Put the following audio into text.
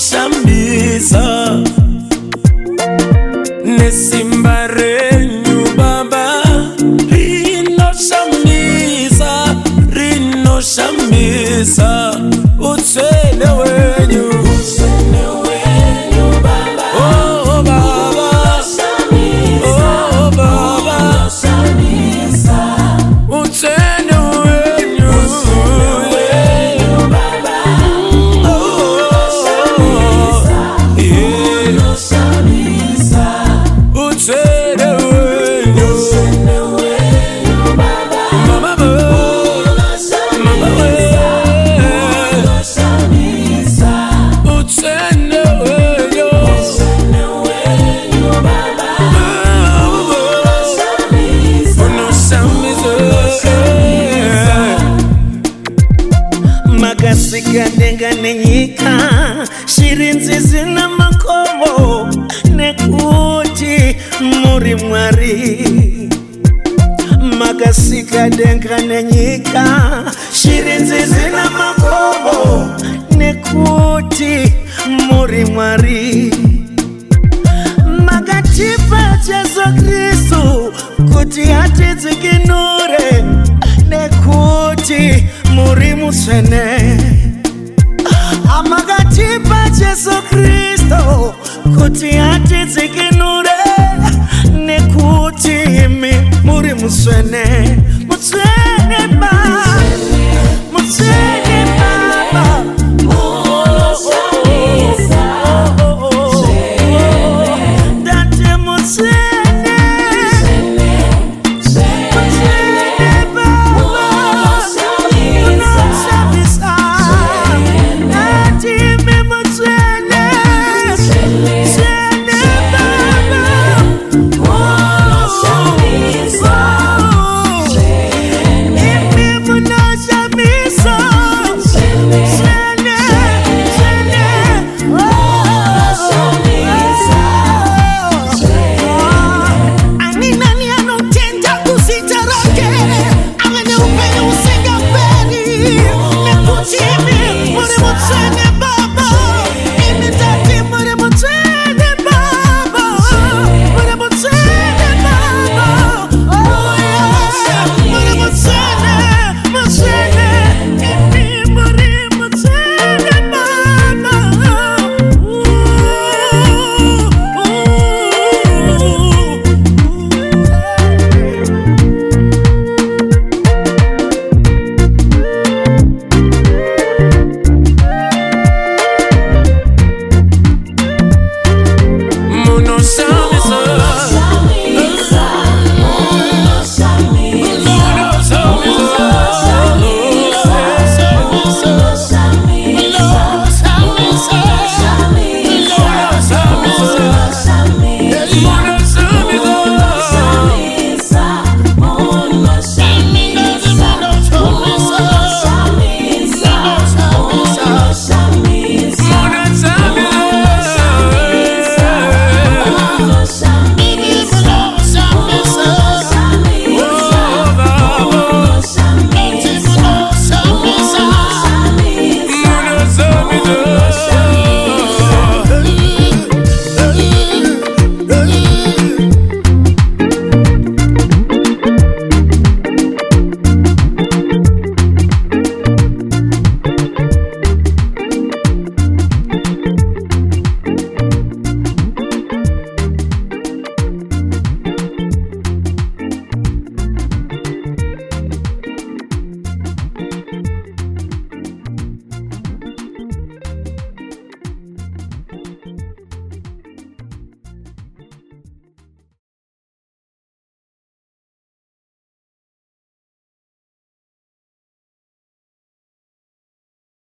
shambisa nesimba renyu baba rino shambisa utsele wenyu baba oh baba oh baba utsele wenyu baba Magasikadega nenyika shirinzi zina makomo nekuti muri mwari. Magasikadega nenyika shirinzi zina makomo nekuti muri mwari. Magatipa Jesu Kristu kuti atidzikinure nekuti muri musene. Amagatipa Jesu Kristu kuti atidzikinure nekuti muri musene. Musene baba, musene baba. Shambisa